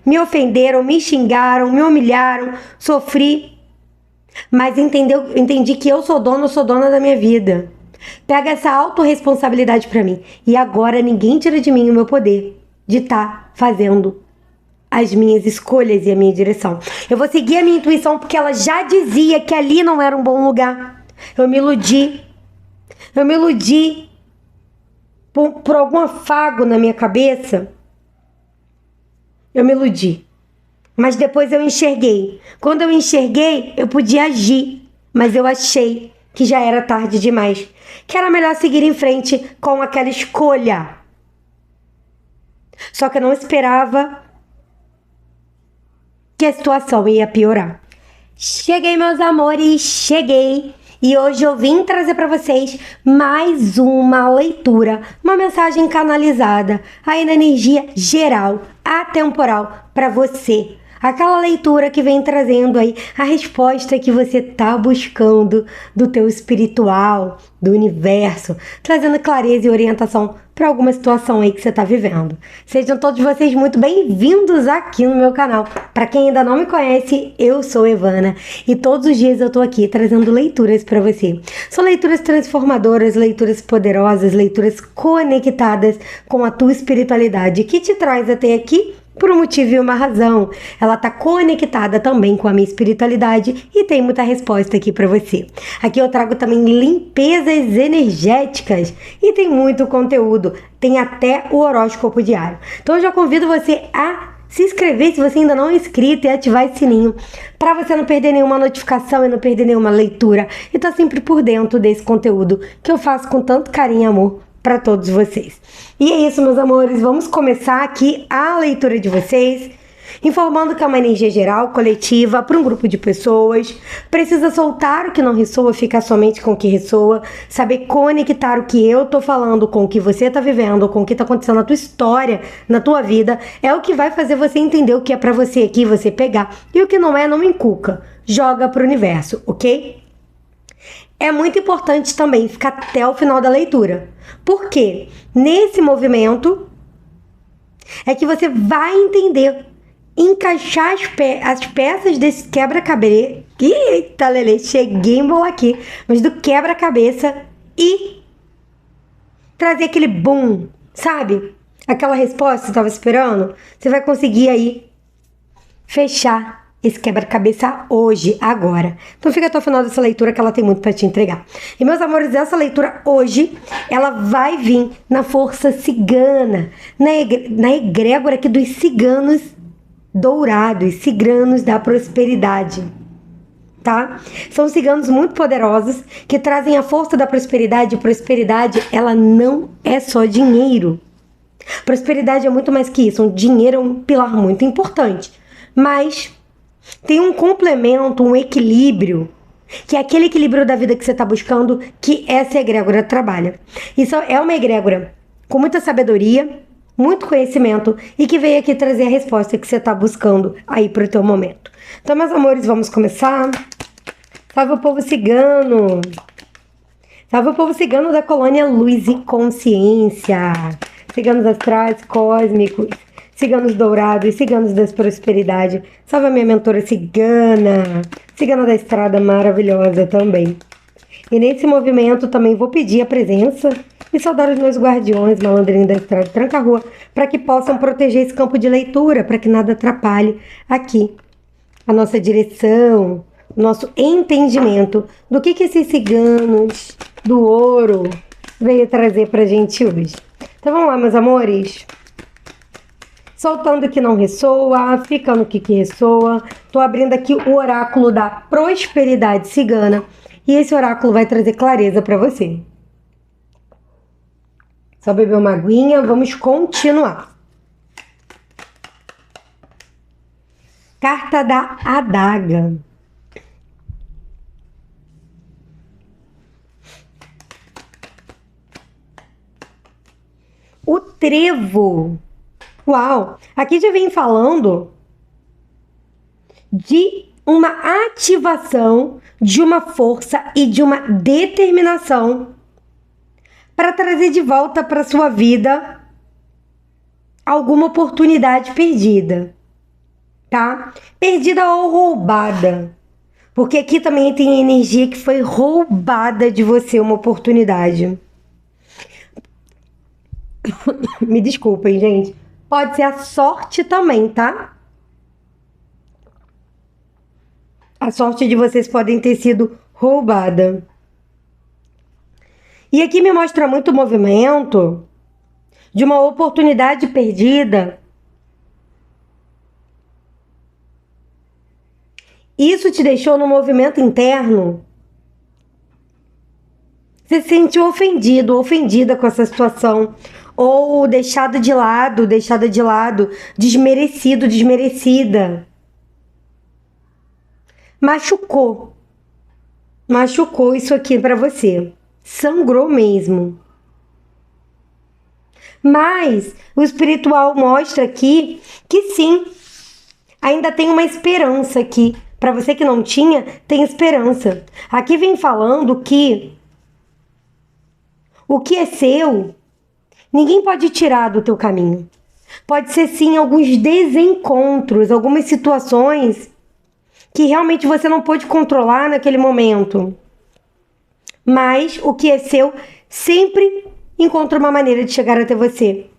me ofenderam, me xingaram, me humilharam, sofri. Mas entendi que eu sou dona da minha vida. Pega essa autorresponsabilidade pra mim. E agora ninguém tira de mim o meu poder de estar fazendo as minhas escolhas e a minha direção. Eu vou seguir a minha intuição porque ela já dizia que ali não era um bom lugar. Eu me iludi. Eu me iludi por algum afago na minha cabeça. Eu me iludi. Mas depois eu enxerguei. Quando eu enxerguei, eu podia agir. Mas eu achei que já era tarde demais. Que era melhor seguir em frente com aquela escolha. Só que eu não esperava que a situação ia piorar. Cheguei, meus amores, cheguei. E hoje eu vim trazer para vocês mais uma leitura, uma mensagem canalizada aí na energia geral, atemporal para você. Aquela leitura que vem trazendo aí a resposta que você tá buscando do teu espiritual, do universo, trazendo clareza e orientação para alguma situação aí que você tá vivendo. Sejam todos vocês muito bem-vindos aqui no meu canal. Para quem ainda não me conhece, eu sou Evana e todos os dias eu tô aqui trazendo leituras para você. São leituras transformadoras, leituras poderosas, leituras conectadas com a tua espiritualidade que te traz até aqui por um motivo e uma razão. Ela tá conectada também com a minha espiritualidade e tem muita resposta aqui para você. Aqui eu trago também limpezas energéticas e tem muito conteúdo. Tem até o horóscopo diário. Então eu já convido você a se inscrever se você ainda não é inscrito e ativar esse sininho para você não perder nenhuma notificação e não perder nenhuma leitura e tá sempre por dentro desse conteúdo que eu faço com tanto carinho e amor para todos vocês. E é isso, meus amores, vamos começar aqui a leitura de vocês, informando que é uma energia geral, coletiva, para um grupo de pessoas. Precisa soltar o que não ressoa, ficar somente com o que ressoa, saber conectar o que eu tô falando com o que você tá vivendo, com o que tá acontecendo na tua história, na tua vida, é o que vai fazer você entender o que é para você aqui, você pegar, e o que não é, não encuca, joga pro universo, ok? É muito importante também ficar até o final da leitura. Porque nesse movimento é que você vai entender, encaixar as peças desse quebra-cabeça. Eita, Lelê, cheguei em bola aqui. Mas do quebra-cabeça e trazer aquele boom, sabe? Aquela resposta que você estava esperando. Você vai conseguir aí fechar esse quebra-cabeça hoje, agora. Então fica até o final dessa leitura que ela tem muito para te entregar. E meus amores, essa leitura hoje, ela vai vir na força cigana, na egrégora aqui dos ciganos dourados, ciganos da prosperidade, tá? São ciganos muito poderosos que trazem a força da prosperidade. Prosperidade, ela não é só dinheiro. Prosperidade é muito mais que isso. Um dinheiro é um pilar muito importante, mas tem um complemento, um equilíbrio, que é aquele equilíbrio da vida que você está buscando, que essa egrégora trabalha. Isso é uma egrégora com muita sabedoria, muito conhecimento e que veio aqui trazer a resposta que você está buscando aí para o teu momento. Então, meus amores, vamos começar. Salve o povo cigano! Salve o povo cigano da colônia Luz e Consciência! Ciganos astrais, cósmicos, ciganos dourados, ciganos da prosperidade. Salve a minha mentora cigana, cigana da estrada maravilhosa também. E nesse movimento também vou pedir a presença e saudar os meus guardiões, malandrinhos da estrada tranca-rua, para que possam proteger esse campo de leitura, para que nada atrapalhe aqui a nossa direção, o nosso entendimento do que esses ciganos do ouro veio trazer pra gente hoje. Então vamos lá, meus amores. Soltando o que não ressoa, ficando o que ressoa. Tô abrindo aqui o oráculo da prosperidade cigana e esse oráculo vai trazer clareza para você. Só beber uma aguinha, vamos continuar. Carta da adaga. O trevo. Uau! Aqui já vem falando de uma ativação, de uma força e de uma determinação para trazer de volta para sua vida alguma oportunidade perdida. tá? Perdida ou roubada. Porque aqui também tem energia que foi roubada de você, uma oportunidade. Me desculpem, gente. Pode ser a sorte também, tá? A sorte de vocês podem ter sido roubada. E aqui me mostra muito movimento de uma oportunidade perdida. Isso te deixou no movimento interno. Você se sentiu ofendido, ofendida com essa situação. Ou deixada de lado, desmerecido, desmerecida. Machucou. Machucou isso aqui pra você. Sangrou mesmo. Mas o espiritual mostra aqui que sim, ainda tem uma esperança aqui. Para você que não tinha, tem esperança. Aqui vem falando que o que é seu, ninguém pode tirar do teu caminho. Pode ser sim alguns desencontros, algumas situações que realmente você não pôde controlar naquele momento. Mas o que é seu sempre encontra uma maneira de chegar até você.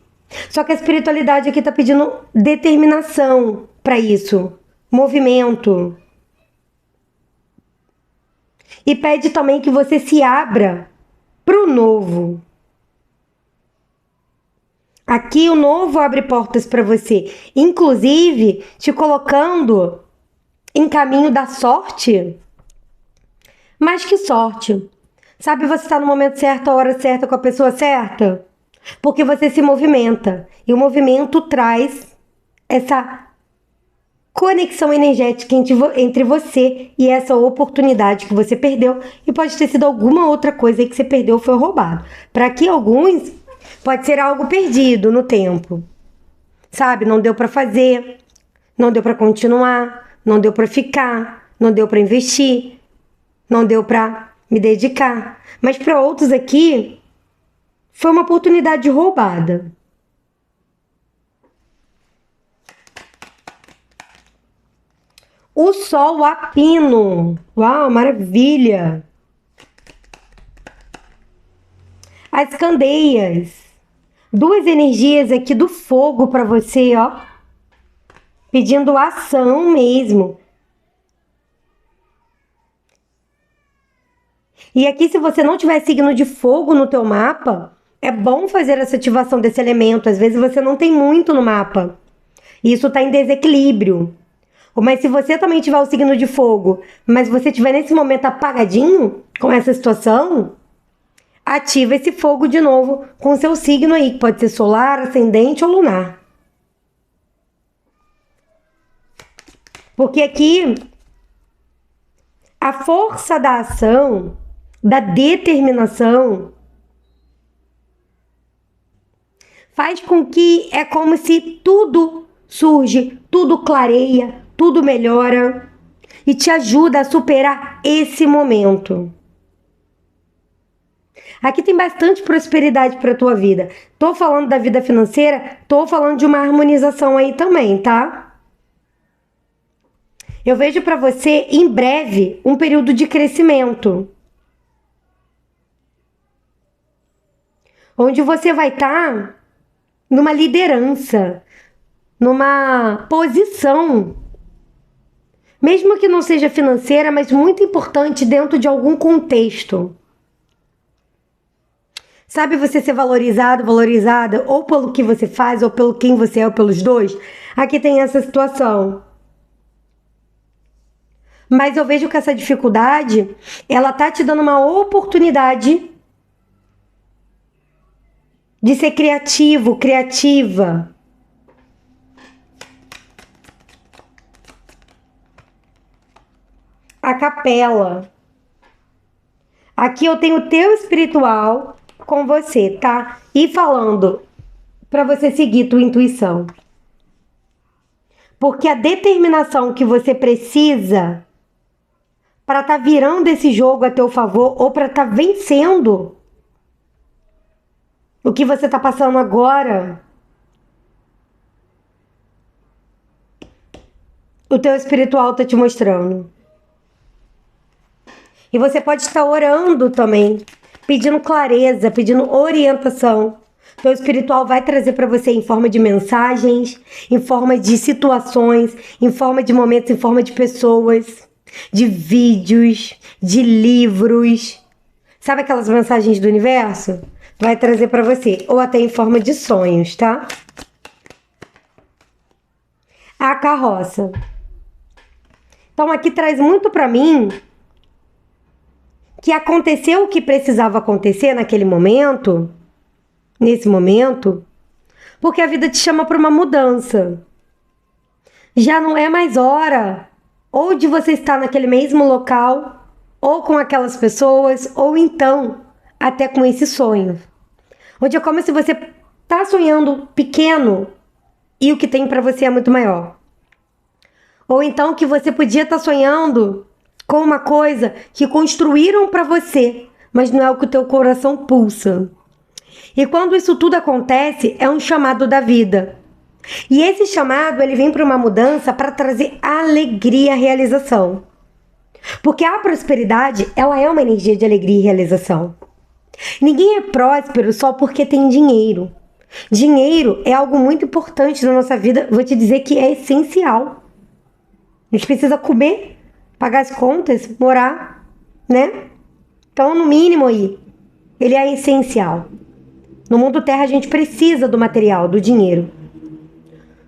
Só que a espiritualidade aqui está pedindo determinação para isso, movimento. E pede também que você se abra para o novo. Aqui o novo abre portas para você, inclusive te colocando em caminho da sorte. Mas que sorte! Sabe, você está no momento certo, a hora certa, com a pessoa certa? Porque você se movimenta. E o movimento traz essa conexão energética entre você e essa oportunidade que você perdeu. E pode ter sido alguma outra coisa que você perdeu ou foi roubado. Para que alguns, pode ser algo perdido no tempo. Sabe, não deu para fazer, não deu para continuar, não deu para ficar, não deu para investir, não deu para me dedicar. Mas para outros aqui, foi uma oportunidade roubada. O sol a pino. Uau, maravilha! As candeias. Duas energias aqui do fogo para você, ó. Pedindo ação mesmo. E aqui, se você não tiver signo de fogo no teu mapa, é bom fazer essa ativação desse elemento. Às vezes você não tem muito no mapa. E isso está em desequilíbrio. Mas se você também tiver o signo de fogo, mas você estiver nesse momento apagadinho com essa situação, ativa esse fogo de novo com o seu signo aí, que pode ser solar, ascendente ou lunar. Porque aqui a força da ação, da determinação, faz com que é como se tudo surge, tudo clareia, tudo melhora e te ajuda a superar esse momento. Aqui tem bastante prosperidade para a tua vida. Tô falando da vida financeira, tô falando de uma harmonização aí também, tá? Eu vejo para você em breve um período de crescimento. Onde você vai estar numa liderança, numa posição, mesmo que não seja financeira, mas muito importante dentro de algum contexto. Sabe, você ser valorizado, valorizada, ou pelo que você faz, ou pelo quem você é, ou pelos dois? Aqui tem essa situação. Mas eu vejo que essa dificuldade, ela tá te dando uma oportunidade de ser criativo, criativa. A capela. Aqui eu tenho o teu espiritual com você, tá? E falando para você seguir tua intuição. Porque a determinação que você precisa para estar virando esse jogo a teu favor ou para estar vencendo o que você está passando agora, o teu espiritual tá te mostrando. E você pode estar orando também, pedindo clareza, pedindo orientação. Teu espiritual vai trazer para você em forma de mensagens, em forma de situações, em forma de momentos, em forma de pessoas, de vídeos, de livros. Sabe aquelas mensagens do universo? Vai trazer para você, ou até em forma de sonhos, tá? A carroça. Então aqui traz muito para mim que aconteceu o que precisava acontecer naquele momento, nesse momento, porque a vida te chama para uma mudança. Já não é mais hora ou de você estar naquele mesmo local, ou com aquelas pessoas, ou então até com esse sonho. Onde é como se você tá sonhando pequeno e o que tem para você é muito maior. Ou então que você podia estar sonhando com uma coisa que construíram para você, mas não é o que o teu coração pulsa. E quando isso tudo acontece, é um chamado da vida. E esse chamado, ele vem para uma mudança para trazer alegria e realização. Porque a prosperidade, ela é uma energia de alegria e realização. Ninguém é próspero só porque tem dinheiro. Dinheiro é algo muito importante na nossa vida, vou te dizer que é essencial. A gente precisa comer, pagar as contas, morar, né? Então, no mínimo aí, ele é essencial. No mundo terra a gente precisa do material, do dinheiro.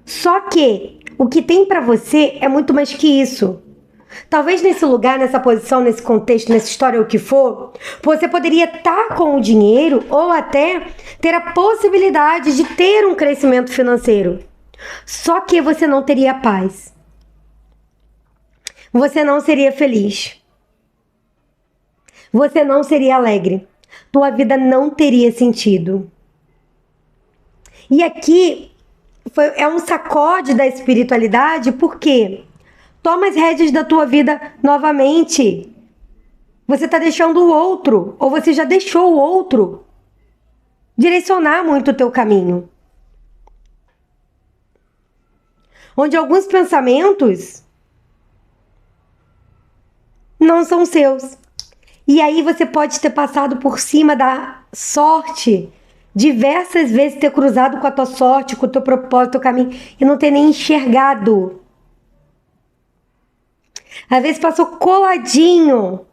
Só que o que tem para você é muito mais que isso. Talvez nesse lugar, nessa posição, nesse contexto, nessa história, o que for, você poderia estar com o dinheiro ou até ter a possibilidade de ter um crescimento financeiro. Só que você não teria paz. Você não seria feliz. Você não seria alegre. Tua vida não teria sentido. E aqui é um sacode da espiritualidade, porque toma as rédeas da tua vida novamente. Você está deixando o outro, ou você já deixou o outro direcionar muito o teu caminho. Onde alguns pensamentos não são seus. E aí você pode ter passado por cima da sorte, diversas vezes ter cruzado com a tua sorte, com o teu propósito, teu caminho, e não ter nem enxergado. Às vezes passou coladinho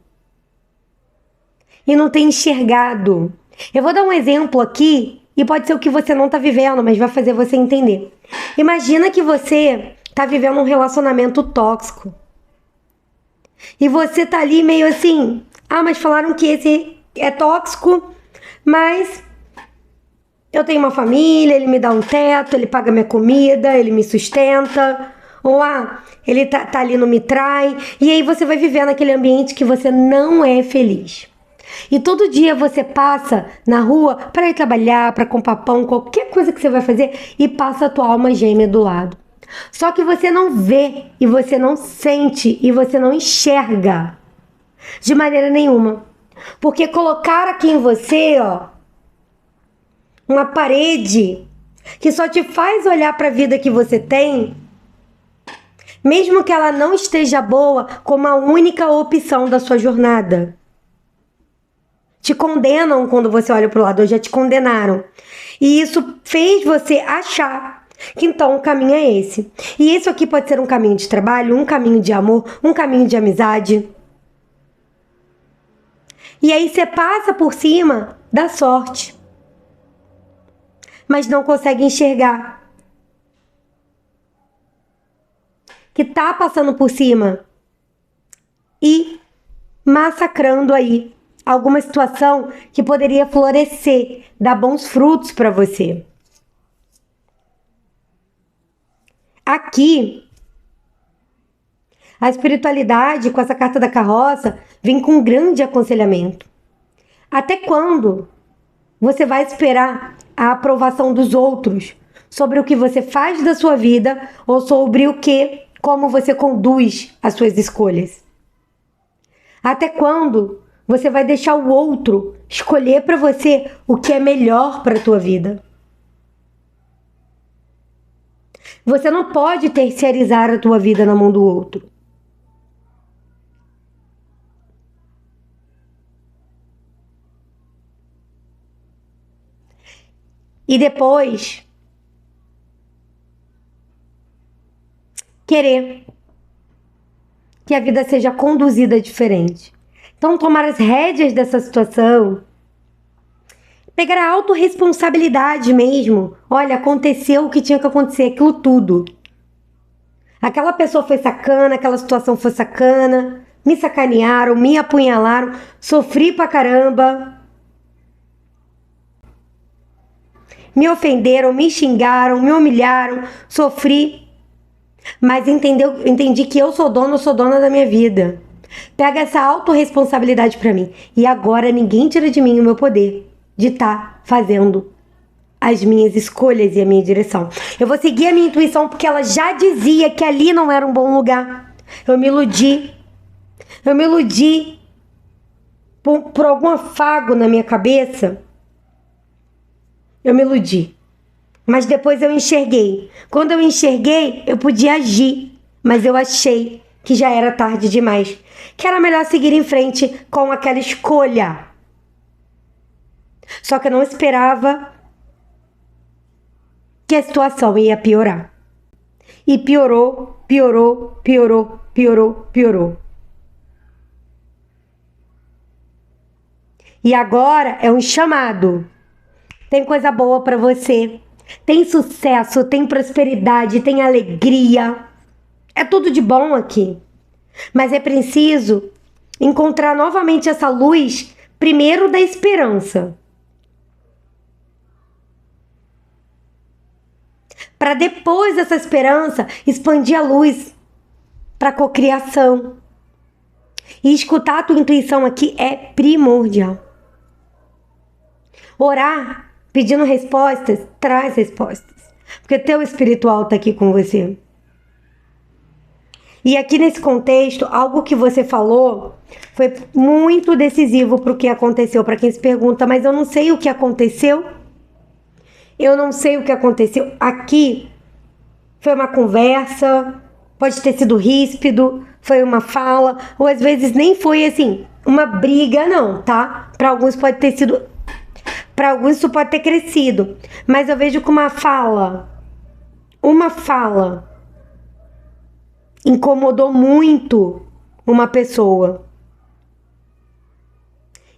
e não tem enxergado. Eu vou dar um exemplo aqui e pode ser o que você não tá vivendo, mas vai fazer você entender. Imagina que você tá vivendo um relacionamento tóxico. E você tá ali meio assim, mas falaram que esse é tóxico, mas eu tenho uma família, ele me dá um teto, ele paga minha comida, ele me sustenta. Ou ele tá ali, não me trai. E aí você vai viver naquele ambiente que você não é feliz. E todo dia você passa na rua para ir trabalhar, para comprar pão, qualquer coisa que você vai fazer, e passa a tua alma gêmea do lado. Só que você não vê, e você não sente, e você não enxerga de maneira nenhuma. Porque colocar aqui em você, uma parede que só te faz olhar para a vida que você tem, mesmo que ela não esteja boa, como a única opção da sua jornada. Te condenam quando você olha para o lado, ou já te condenaram. E isso fez você achar que então o caminho é esse. E isso aqui pode ser um caminho de trabalho, um caminho de amor, um caminho de amizade. E aí você passa por cima da sorte, mas não consegue enxergar que tá passando por cima e massacrando aí alguma situação que poderia florescer, dar bons frutos para você. Aqui, a espiritualidade com essa carta da carroça vem com um grande aconselhamento. Até quando você vai esperar a aprovação dos outros sobre o que você faz da sua vida ou sobre como você conduz as suas escolhas? Até quando você vai deixar o outro escolher para você o que é melhor para a tua vida? Você não pode terceirizar a tua vida na mão do outro. E depois querer que a vida seja conduzida diferente. Então, tomar as rédeas dessa situação, pegar a autorresponsabilidade mesmo. Olha, aconteceu o que tinha que acontecer, aquilo tudo. Aquela pessoa foi sacana, aquela situação foi sacana, me sacanearam, me apunhalaram, sofri pra caramba, me ofenderam, me xingaram, me humilharam, sofri, mas entendi que eu sou dona da minha vida. Pega essa autorresponsabilidade pra mim. E agora ninguém tira de mim o meu poder de estar fazendo as minhas escolhas e a minha direção. Eu vou seguir a minha intuição porque ela já dizia que ali não era um bom lugar. Eu me iludi. Eu me iludi por algum afago na minha cabeça. Eu me iludi. Mas depois eu enxerguei. Quando eu enxerguei, eu podia agir. Mas eu achei que já era tarde demais. Que era melhor seguir em frente com aquela escolha. Só que eu não esperava que a situação ia piorar. E piorou, piorou, piorou, piorou, piorou. E agora é um chamado. Tem coisa boa pra você. Tem sucesso, tem prosperidade, tem alegria. É tudo de bom aqui. Mas é preciso encontrar novamente essa luz, primeiro da esperança. Para depois dessa esperança expandir a luz para a cocriação. E escutar a tua intuição aqui é primordial. Orar pedindo respostas, traz respostas. Porque teu espiritual está aqui com você. E aqui nesse contexto, algo que você falou foi muito decisivo para o que aconteceu. Para quem se pergunta, mas eu não sei o que aconteceu. Eu não sei o que aconteceu. Aqui foi uma conversa, pode ter sido ríspido, foi uma fala, ou às vezes nem foi assim, uma briga não, tá? Para alguns pode ter sido... Para alguns isso pode ter crescido, mas eu vejo que uma fala incomodou muito uma pessoa.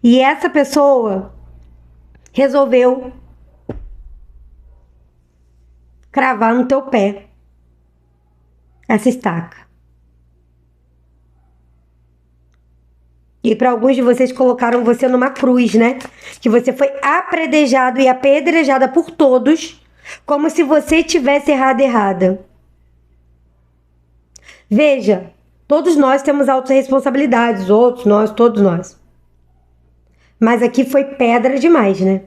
E essa pessoa resolveu cravar no teu pé essa estaca. E para alguns de vocês colocaram você numa cruz, né? Que você foi apredejado e apedrejada por todos, como se você tivesse errada. Veja, todos nós temos autorresponsabilidades, outros, nós, todos nós. Mas aqui foi pedra demais, né?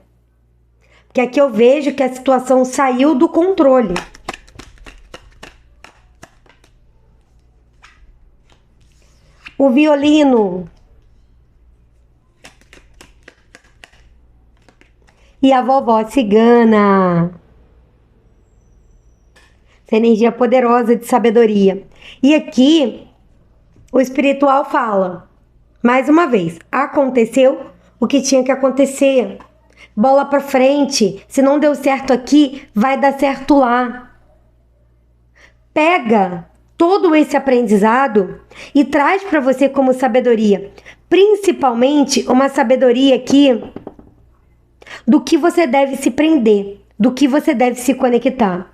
Porque aqui eu vejo que a situação saiu do controle. O violino e a vovó cigana. Essa energia poderosa de sabedoria. E aqui, o espiritual fala, mais uma vez, aconteceu o que tinha que acontecer. Bola pra frente. Se não deu certo aqui, vai dar certo lá. Pega todo esse aprendizado e traz para você como sabedoria. Principalmente uma sabedoria aqui do que você deve se prender, do que você deve se conectar.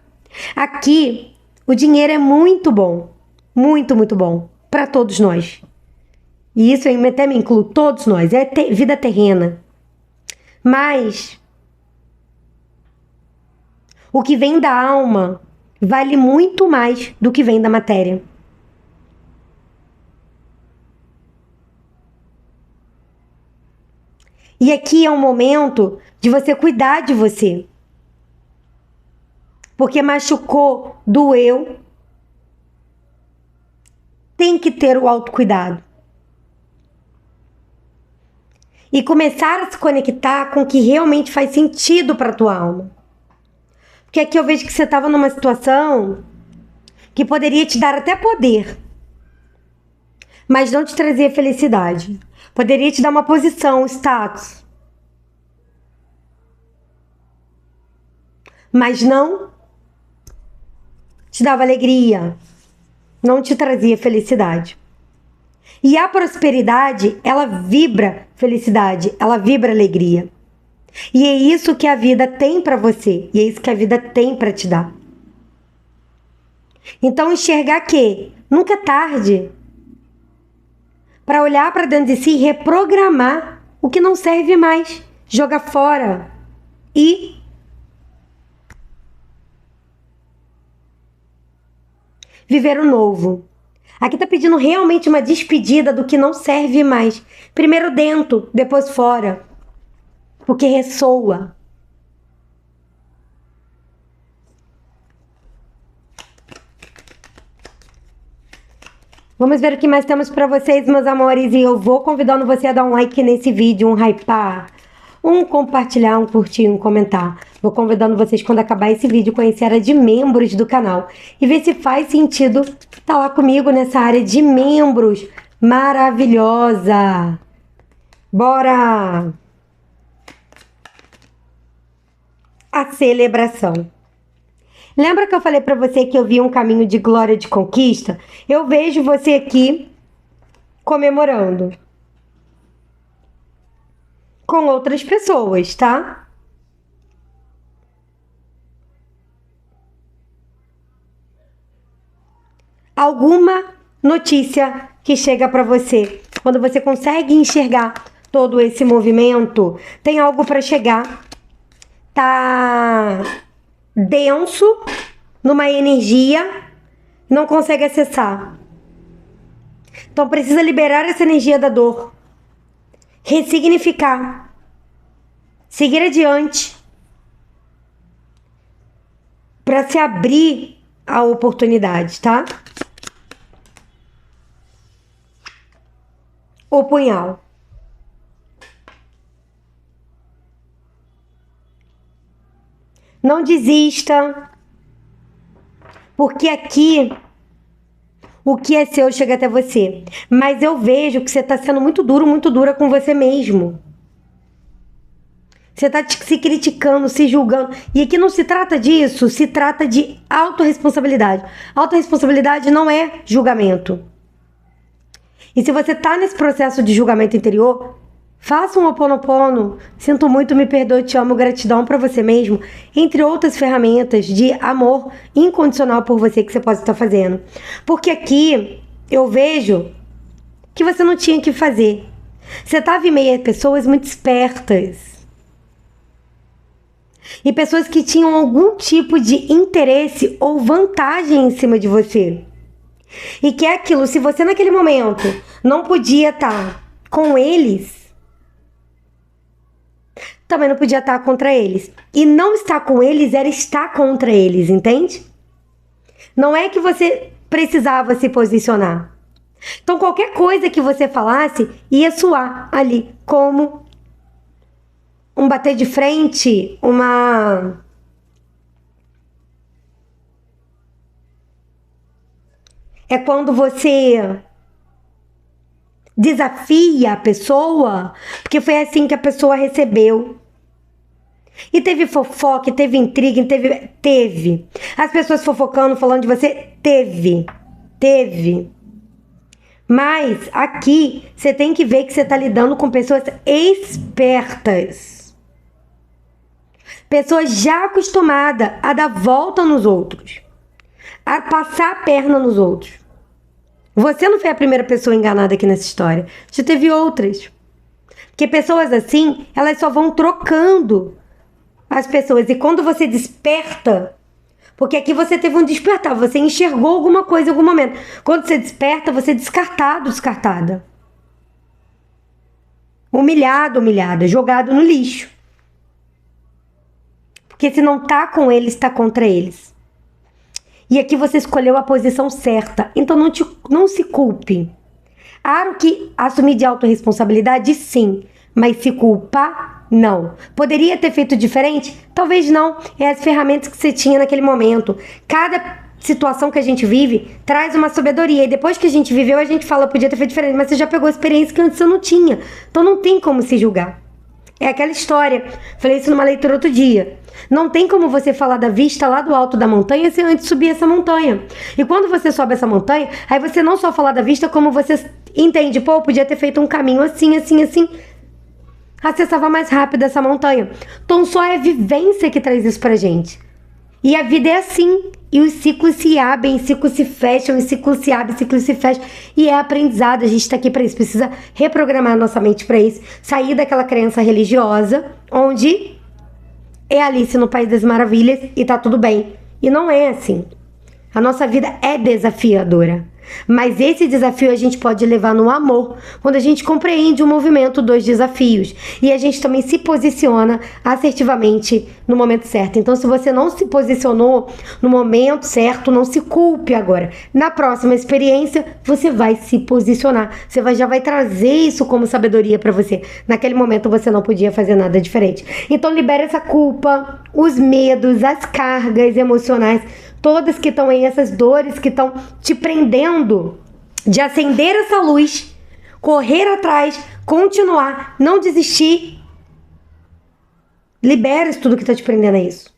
Aqui, o dinheiro é muito bom. Muito, muito bom. Para todos nós. E isso eu até me incluo, todos nós. É vida terrena. Mas o que vem da alma vale muito mais do que vem da matéria. E aqui é um momento de você cuidar de você. Porque machucou, doeu. Tem que ter o autocuidado. E começar a se conectar com o que realmente faz sentido para a tua alma. Porque aqui eu vejo que você estava numa situação que poderia te dar até poder, mas não te trazia felicidade. Poderia te dar uma posição, status, mas não te dava alegria, não te trazia felicidade. E a prosperidade, ela vibra felicidade, ela vibra alegria. E é isso que a vida tem para você, e é isso que a vida tem para te dar. Então enxergar que nunca é tarde para olhar para dentro de si e reprogramar o que não serve mais, jogar fora e viver o novo. Aqui tá pedindo realmente uma despedida do que não serve mais. Primeiro dentro, depois fora. Porque ressoa. Vamos ver o que mais temos para vocês, meus amores. E eu vou convidando você a dar um like nesse vídeo, um hypar, um compartilhar, um curtir, um comentar. Vou convidando vocês, quando acabar esse vídeo, conhecer a área de membros do canal e ver se faz sentido estar lá comigo nessa área de membros maravilhosa. Bora! A celebração. Lembra que eu falei para você que eu vi um caminho de glória, de conquista? Eu vejo você aqui comemorando com outras pessoas, tá? Alguma notícia que chega para você, quando você consegue enxergar todo esse movimento, tem algo para chegar, tá denso, numa energia, não consegue acessar. Então precisa liberar essa energia da dor, ressignificar, seguir adiante, para se abrir a oportunidade, tá? O punhal. Não desista, porque aqui o que é seu chega até você. Mas eu vejo que você está sendo muito duro, muito dura com você mesmo. Você está se criticando, se julgando. E aqui não se trata disso, se trata de autorresponsabilidade. Autorresponsabilidade não é julgamento. E se você está nesse processo de julgamento interior, faça um Ho'oponopono, sinto muito, me perdoe, te amo, gratidão para você mesmo, entre outras ferramentas de amor incondicional por você que você pode estar fazendo. Porque aqui eu vejo que você não tinha que fazer. Você estava em meio a pessoas muito espertas. E pessoas que tinham algum tipo de interesse ou vantagem em cima de você. E que é aquilo, se você naquele momento não podia estar com eles, também não podia estar contra eles. E não estar com eles era estar contra eles, entende? Não é que você precisava se posicionar. Então qualquer coisa que você falasse ia soar ali como um bater de frente, é quando você desafia a pessoa, porque foi assim que a pessoa recebeu. E teve fofoca, teve intriga, teve. As pessoas fofocando, falando de você, teve. Mas aqui você tem que ver que você está lidando com pessoas espertas. Pessoas já acostumadas a dar volta nos outros, a passar a perna nos outros. Você não foi a primeira pessoa enganada aqui nessa história. Já teve outras. Porque pessoas assim, elas só vão trocando as pessoas. E quando você desperta, porque aqui você teve um despertar, você enxergou alguma coisa em algum momento. Quando você desperta, você é descartado, descartada. Humilhado, humilhada, jogado no lixo. Porque se não tá com eles, tá contra eles. E aqui você escolheu a posição certa. Então não se culpe. Claro que assumir de autorresponsabilidade, sim. Mas se culpar, Não. Poderia ter feito diferente? Talvez não. É as ferramentas que você tinha naquele momento. Cada situação que a gente vive traz uma sabedoria. E depois que a gente viveu, a gente fala, podia ter feito diferente. Mas você já pegou a experiência que antes você não tinha. Então não tem como se julgar. É aquela história. Falei isso numa leitura outro dia. Não tem como você falar da vista lá do alto da montanha se antes subir essa montanha. E quando você sobe essa montanha, aí você não só fala da vista, como você entende, pô, eu podia ter feito um caminho assim, assim, assim. Acessava mais rápido essa montanha. Então só é a vivência que traz isso pra gente. E a vida é assim. E os ciclos se abrem, ciclos se fecham, os ciclos se abrem, ciclos se fecham. E é aprendizado, a gente tá aqui pra isso. Precisa reprogramar a nossa mente pra isso. Sair daquela crença religiosa, onde é Alice no País das Maravilhas e tá tudo bem. E não é assim. A nossa vida é desafiadora. Mas esse desafio a gente pode levar no amor, quando a gente compreende o movimento dos desafios. E a gente também se posiciona assertivamente no momento certo. Então, se você não se posicionou no momento certo, não se culpe agora. Na próxima experiência, você vai se posicionar. Você já vai trazer isso como sabedoria para você. Naquele momento, você não podia fazer nada diferente. Então, libere essa culpa, os medos, as cargas emocionais, todas que estão aí, essas dores que estão te prendendo, de acender essa luz, correr atrás, continuar, não desistir. Libera isso tudo que está te prendendo a isso.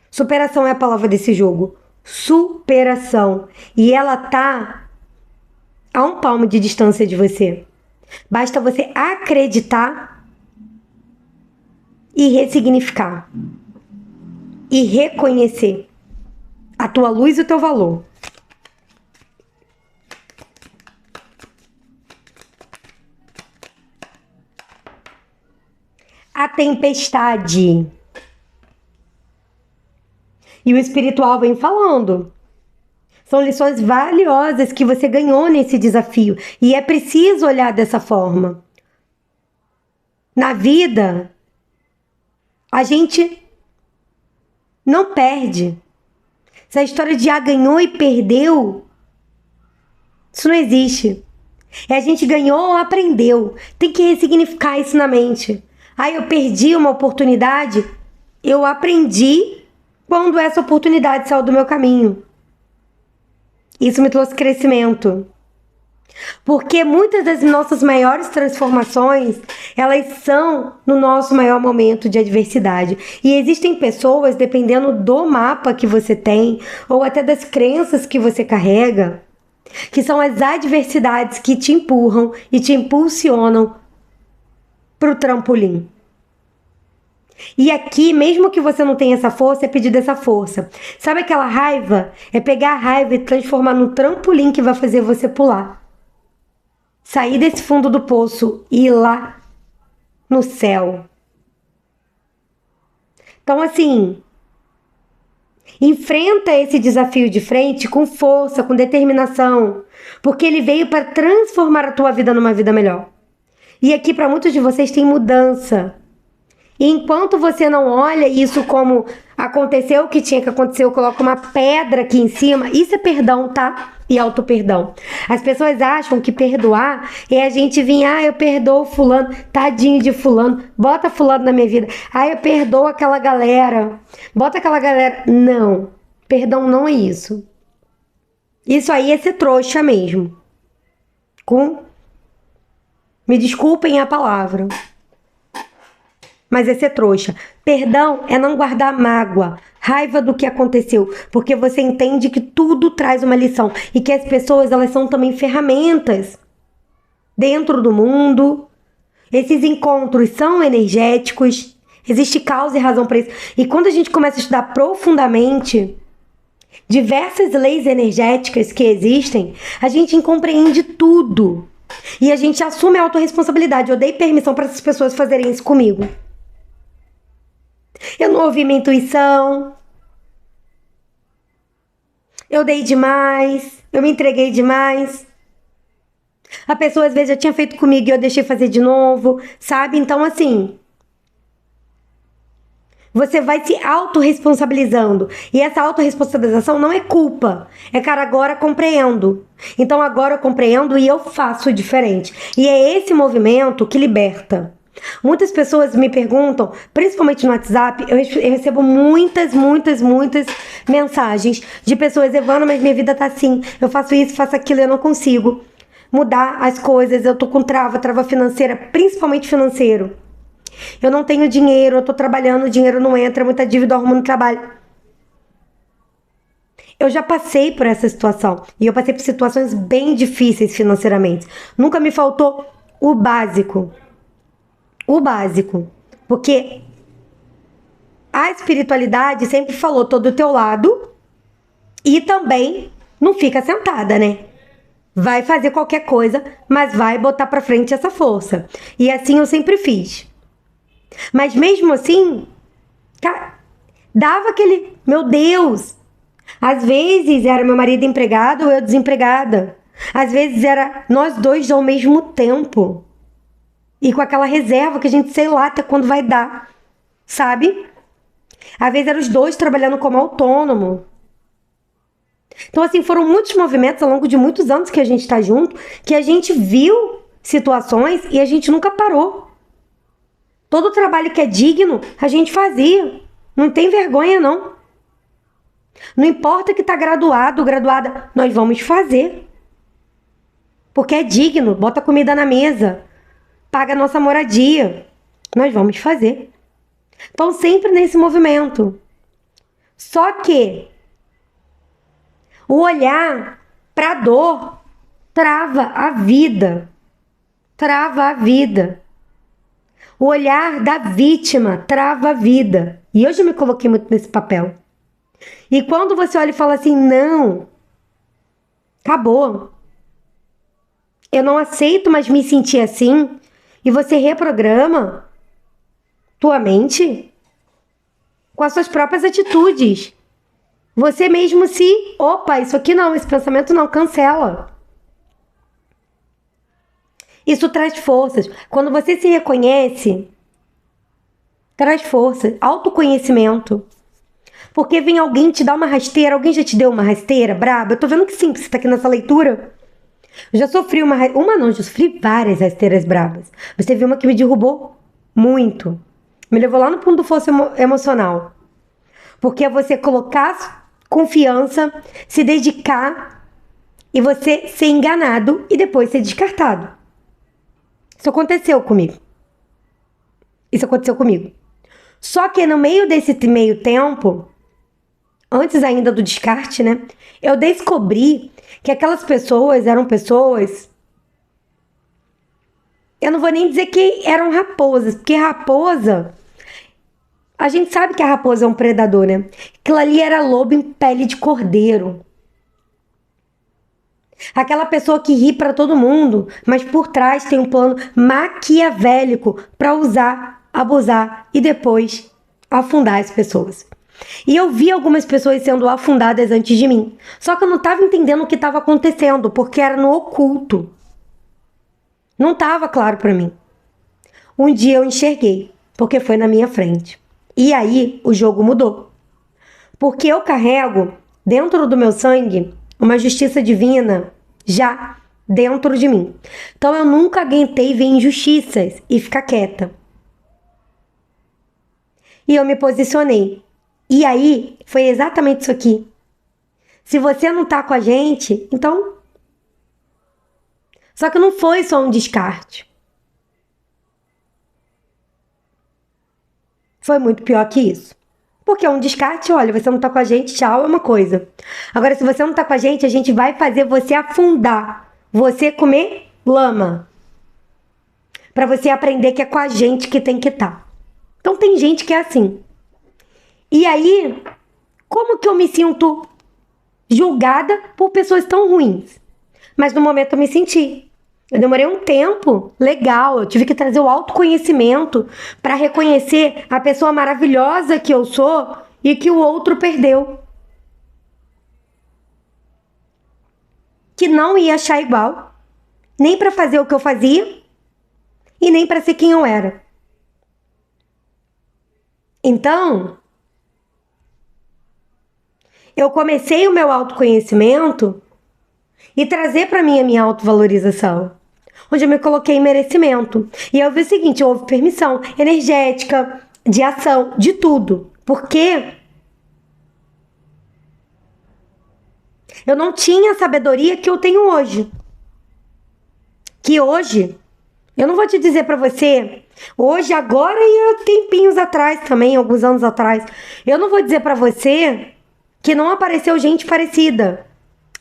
Superação é a palavra desse jogo. Superação. E ela tá a um palmo de distância de você. Basta você acreditar e ressignificar. E reconhecer a tua luz e o teu valor. A tempestade. E o espiritual vem falando. São lições valiosas que você ganhou nesse desafio. E é preciso olhar dessa forma. Na vida, a gente não perde. Essa história de ganhou e perdeu, isso não existe. É a gente ganhou ou aprendeu. Tem que ressignificar isso na mente. Eu perdi uma oportunidade, eu aprendi quando essa oportunidade saiu do meu caminho. Isso me trouxe crescimento. Porque muitas das nossas maiores transformações, elas são no nosso maior momento de adversidade. E existem pessoas, dependendo do mapa que você tem, ou até das crenças que você carrega, que são as adversidades que te empurram e te impulsionam para o trampolim. E aqui, mesmo que você não tenha essa força, é pedir essa força. Sabe aquela raiva? É pegar a raiva e transformar num trampolim que vai fazer você pular. Sair desse fundo do poço e ir lá no céu. Então, assim, enfrenta esse desafio de frente com força, com determinação, porque ele veio para transformar a tua vida numa vida melhor. E aqui, para muitos de vocês, tem mudança. E enquanto você não olha isso como aconteceu o que tinha que acontecer, eu coloco uma pedra aqui em cima, isso é perdão, tá? E auto-perdão. As pessoas acham que perdoar é a gente vir, eu perdoo fulano, tadinho de fulano, bota fulano na minha vida. Eu perdoo aquela galera, bota aquela galera. Não, perdão não é isso. Isso aí é ser trouxa mesmo. Me desculpem a palavra. Mas é ser trouxa. Perdão é não guardar mágoa, raiva do que aconteceu, porque você entende que tudo traz uma lição e que as pessoas, elas são também ferramentas dentro do mundo. Esses encontros são energéticos, existe causa e razão para isso. E quando a gente começa a estudar profundamente diversas leis energéticas que existem, a gente compreende tudo. E a gente assume a autorresponsabilidade. Eu dei permissão para essas pessoas fazerem isso comigo. Eu não ouvi minha intuição. Eu dei demais. Eu me entreguei demais. A pessoa às vezes já tinha feito comigo e eu deixei fazer de novo, sabe? Então, assim, você vai se autorresponsabilizando. E essa autorresponsabilização não é culpa. É, cara, agora compreendo. Então agora eu compreendo e eu faço diferente. E é esse movimento que liberta. Muitas pessoas me perguntam, principalmente no WhatsApp, eu recebo muitas mensagens de pessoas: Evana, mas minha vida tá assim, eu faço isso, faço aquilo, eu não consigo mudar as coisas, eu tô com trava financeira, principalmente financeiro. Eu não tenho dinheiro, eu tô trabalhando, o dinheiro não entra, muita dívida, eu arrumo no trabalho. Eu já passei por essa situação e eu passei por situações bem difíceis financeiramente. Nunca me faltou o básico. O básico. Porque a espiritualidade sempre falou: tô do teu lado, e também não fica sentada, né? Vai fazer qualquer coisa, mas vai botar pra frente essa força. E assim eu sempre fiz. Mas mesmo assim, dava aquele, meu Deus. Às vezes era meu marido empregado ou eu desempregada. Às vezes era nós dois ao mesmo tempo. E com aquela reserva que a gente sei lá até quando vai dar, sabe? Às vezes eram os dois trabalhando como autônomo. Então, assim, foram muitos movimentos ao longo de muitos anos que a gente tá junto, que a gente viu situações e a gente nunca parou. Todo trabalho que é digno, a gente fazia. Não tem vergonha, não. Não importa que tá graduado ou graduada, nós vamos fazer. Porque é digno, bota comida na mesa, paga a nossa moradia. Nós vamos fazer. Então, sempre nesse movimento. Só que o olhar para a dor trava a vida. Trava a vida. O olhar da vítima trava a vida. E eu já me coloquei muito nesse papel. E quando você olha e fala assim: não, acabou. Eu não aceito mais me sentir assim. E você reprograma tua mente com as suas próprias atitudes. Você mesmo opa, isso aqui não, esse pensamento não, cancela. Isso traz forças. Quando você se reconhece, traz força, autoconhecimento. Porque vem alguém te dar uma rasteira, alguém já te deu uma rasteira braba? Eu tô vendo que sim, você tá aqui nessa leitura. Eu já sofri já sofri várias rasteiras brabas. Mas teve uma que me derrubou muito. Me levou lá no fundo do fosso emocional. Porque é você colocar confiança, se dedicar e você ser enganado e depois ser descartado. Isso aconteceu comigo. Só que no meio desse meio tempo, antes ainda do descarte, né? Eu descobri que aquelas pessoas eram pessoas... Eu não vou nem dizer que eram raposas, porque raposa... A gente sabe que a raposa é um predador, né? Aquilo ali era lobo em pele de cordeiro. Aquela pessoa que ri pra todo mundo, mas por trás tem um plano maquiavélico pra usar, abusar e depois afundar as pessoas. E eu vi algumas pessoas sendo afundadas antes de mim. Só que eu não estava entendendo o que estava acontecendo, porque era no oculto. Não estava claro pra mim. Um dia eu enxerguei, porque foi na minha frente. E aí o jogo mudou. Porque eu carrego dentro do meu sangue uma justiça divina já dentro de mim. Então eu nunca aguentei ver injustiças e ficar quieta. E eu me posicionei. E aí foi exatamente isso aqui. Se você não tá com a gente, então... Só que não foi só um descarte. Foi muito pior que isso. Porque é um descarte, olha, você não tá com a gente, tchau, é uma coisa. Agora, se você não tá com a gente vai fazer você afundar. Você comer lama. Pra você aprender que é com a gente que tem que estar. Então tem gente que é assim. E aí, como que eu me sinto julgada por pessoas tão ruins? Mas no momento eu me senti. Eu demorei um tempo legal, eu tive que trazer o autoconhecimento para reconhecer a pessoa maravilhosa que eu sou e que o outro perdeu. Que não ia achar igual, nem para fazer o que eu fazia e nem para ser quem eu era. Então, eu comecei o meu autoconhecimento e trazer para mim a minha autovalorização. onde eu me coloquei em merecimento. E eu vi o seguinte, houve permissão energética, de ação, de tudo. Porque eu não tinha a sabedoria que eu tenho hoje. Que hoje, eu não vou te dizer pra você, hoje, agora e há tempinhos atrás também, alguns anos atrás, eu não vou dizer pra você que não apareceu gente parecida.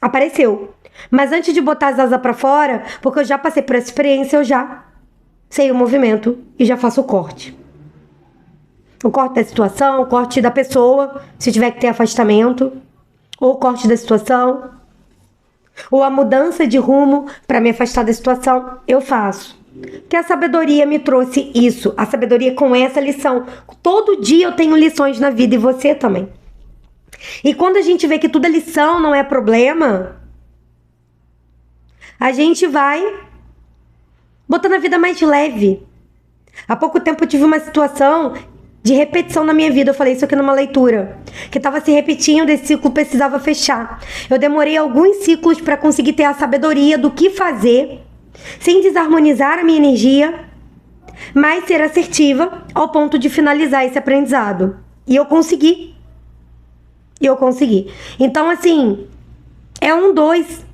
Apareceu. Mas antes de botar as asas pra fora, porque eu já passei por essa experiência, eu já sei o movimento e já faço o corte. O corte da situação, o corte da pessoa, se tiver que ter afastamento, ou o corte da situação, ou a mudança de rumo para me afastar da situação, eu faço. Porque a sabedoria me trouxe isso, a sabedoria com essa lição. Todo dia eu tenho lições na vida e você também. E quando a gente vê que tudo é lição, não é problema, a gente vai botando a vida mais leve. Há pouco tempo eu tive uma situação de repetição na minha vida. Eu falei isso aqui numa leitura, que estava se repetindo, esse ciclo precisava fechar. Eu demorei alguns ciclos para conseguir ter a sabedoria do que fazer, sem desarmonizar a minha energia, mas ser assertiva ao ponto de finalizar esse aprendizado. E eu consegui. Então, assim, é dois.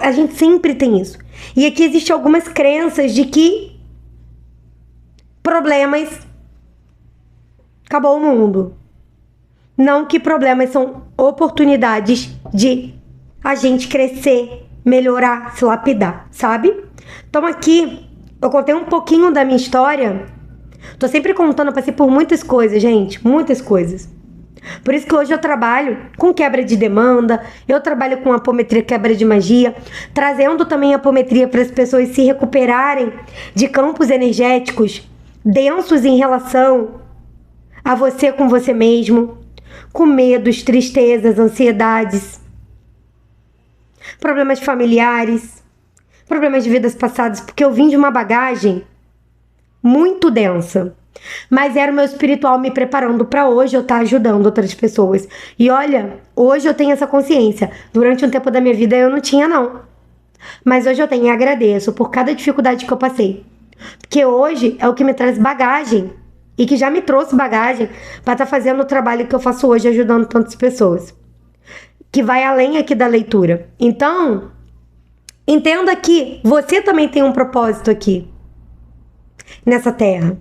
A gente sempre tem isso. E aqui existem algumas crenças de que problemas acabou o mundo. Não, que problemas são oportunidades de a gente crescer, melhorar, se lapidar, sabe? Então aqui eu contei um pouquinho da minha história. Tô sempre contando, eu passei por muitas coisas, gente, muitas coisas. Por isso que hoje eu trabalho com quebra de demanda, eu trabalho com apometria, quebra de magia, trazendo também a apometria para as pessoas se recuperarem de campos energéticos densos em relação a você com você mesmo, com medos, tristezas, ansiedades, problemas familiares, problemas de vidas passadas, porque eu vim de uma bagagem muito densa. Mas era o meu espiritual me preparando para hoje eu estar ajudando outras pessoas. E olha, hoje eu tenho essa consciência. Durante um tempo da minha vida eu não tinha, não. Mas hoje eu tenho e agradeço por cada dificuldade que eu passei. Porque hoje é o que me traz bagagem. E que já me trouxe bagagem para estar fazendo o trabalho que eu faço hoje, ajudando tantas pessoas. Que vai além aqui da leitura. Então, entenda que você também tem um propósito aqui. Nessa terra.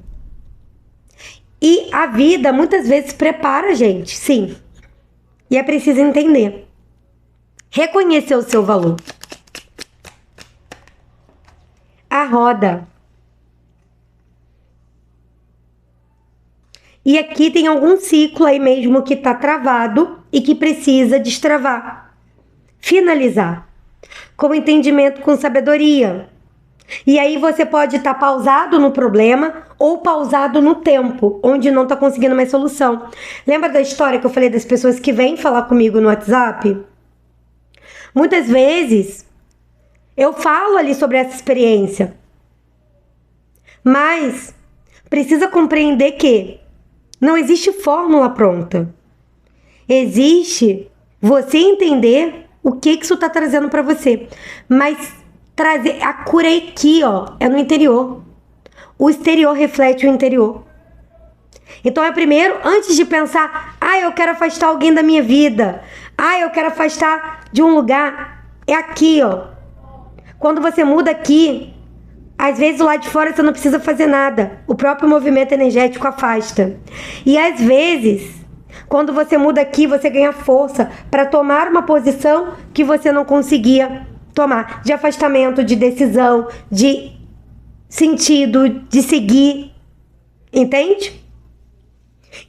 E a vida muitas vezes prepara a gente, sim. E é preciso entender. Reconhecer o seu valor. A roda. E aqui tem algum ciclo aí mesmo que está travado e que precisa destravar. Finalizar. Com entendimento, com sabedoria. E aí você pode estar pausado no problema ou pausado no tempo, onde não está conseguindo mais solução. Lembra da história que eu falei das pessoas que vêm falar comigo no WhatsApp? Muitas vezes eu falo ali sobre essa experiência, mas precisa compreender que não existe fórmula pronta. Existe você entender o que isso está trazendo para você, mas trazer a cura é aqui, ó, é no interior. O exterior reflete o interior. Então é primeiro, antes de pensar, eu quero afastar alguém da minha vida, eu quero afastar de um lugar, é aqui, ó. Quando você muda aqui, às vezes lá de fora você não precisa fazer nada, o próprio movimento energético afasta. E às vezes, quando você muda aqui, você ganha força para tomar uma posição que você não conseguia tomar, de afastamento, de decisão, de sentido, de seguir, entende?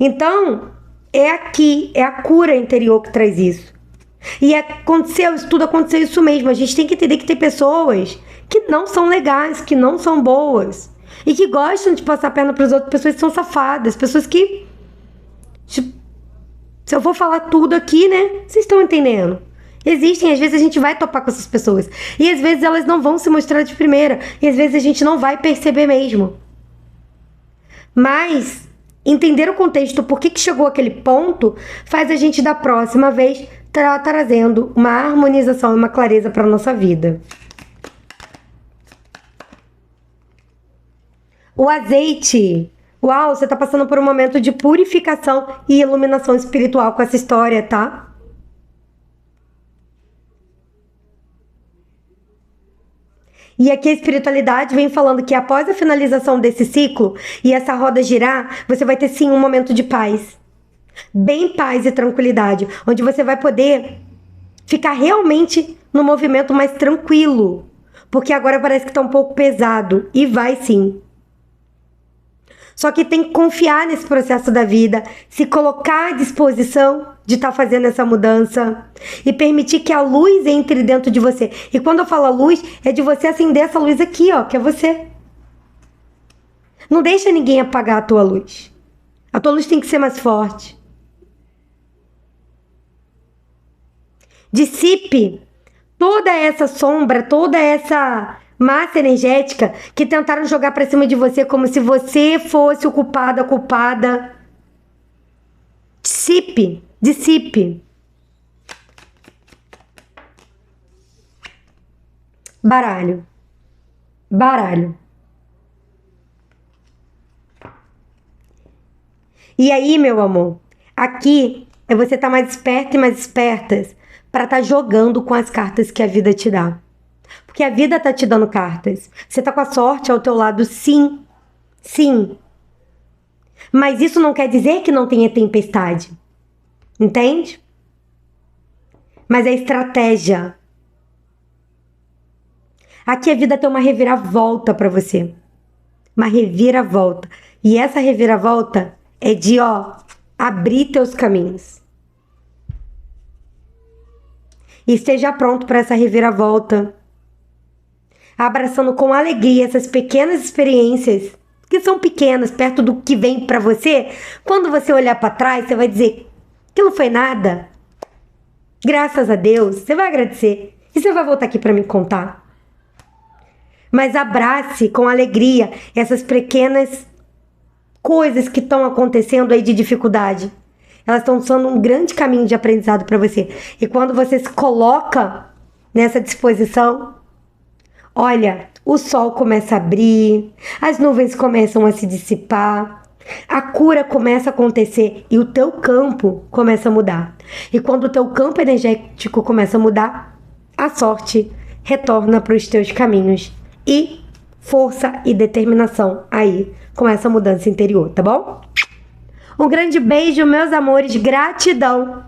Então, é aqui, é a cura interior que traz isso. E tudo aconteceu isso mesmo. A gente tem que entender que tem pessoas que não são legais, que não são boas, e que gostam de passar a perna para as outras pessoas que são safadas, pessoas que, se eu vou falar tudo aqui, né, vocês estão entendendo? Existem, às vezes a gente vai topar com essas pessoas. E às vezes elas não vão se mostrar de primeira. E às vezes a gente não vai perceber mesmo. Mas entender o contexto, por que chegou aquele ponto, faz a gente da próxima vez trazendo uma harmonização e uma clareza para a nossa vida. O azeite. Uau, você tá passando por um momento de purificação e iluminação espiritual com essa história, tá? E aqui a espiritualidade vem falando que após a finalização desse ciclo e essa roda girar, você vai ter sim um momento de paz. Bem paz e tranquilidade, onde você vai poder ficar realmente no movimento mais tranquilo. Porque agora parece que tá um pouco pesado. E vai sim. Só que tem que confiar nesse processo da vida, se colocar à disposição de estar fazendo essa mudança e permitir que a luz entre dentro de você. E quando eu falo luz, é de você acender essa luz aqui, ó, que é você. Não deixa ninguém apagar a tua luz. A tua luz tem que ser mais forte. Dissipe toda essa sombra, toda essa massa energética que tentaram jogar pra cima de você como se você fosse o culpado, a culpada. Dissipe, dissipe. Baralho. Baralho. E aí, meu amor, aqui é você estar mais esperto e mais espertas para estar jogando com as cartas que a vida te dá. Porque a vida tá te dando cartas. Você tá com a sorte ao teu lado, sim. Sim. Mas isso não quer dizer que não tenha tempestade. Entende? Mas é estratégia. Aqui a vida tem uma reviravolta para você. Uma reviravolta. E essa reviravolta é de, abrir teus caminhos. E esteja pronto para essa reviravolta. Abraçando com alegria essas pequenas experiências, que são pequenas, perto do que vem para você. Quando você olhar para trás, você vai dizer, aquilo foi nada. Graças a Deus, você vai agradecer. E você vai voltar aqui para me contar. Mas abrace com alegria essas pequenas coisas que estão acontecendo aí de dificuldade. Elas estão sendo um grande caminho de aprendizado para você. E quando você se coloca nessa disposição, olha, o sol começa a abrir, as nuvens começam a se dissipar, a cura começa a acontecer e o teu campo começa a mudar. E quando o teu campo energético começa a mudar, a sorte retorna para os teus caminhos e força e determinação aí com essa mudança interior, tá bom? Um grande beijo, meus amores, gratidão.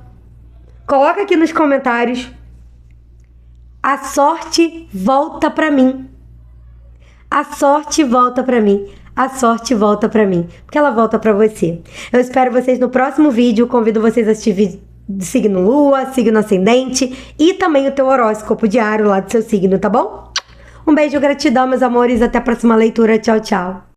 Coloca aqui nos comentários. A sorte volta pra mim. A sorte volta pra mim. A sorte volta pra mim. Porque ela volta pra você. Eu espero vocês no próximo vídeo. Convido vocês a assistir vídeo de signo lua, signo ascendente e também o teu horóscopo diário lá do seu signo, tá bom? Um beijo, gratidão, meus amores. Até a próxima leitura. Tchau, tchau.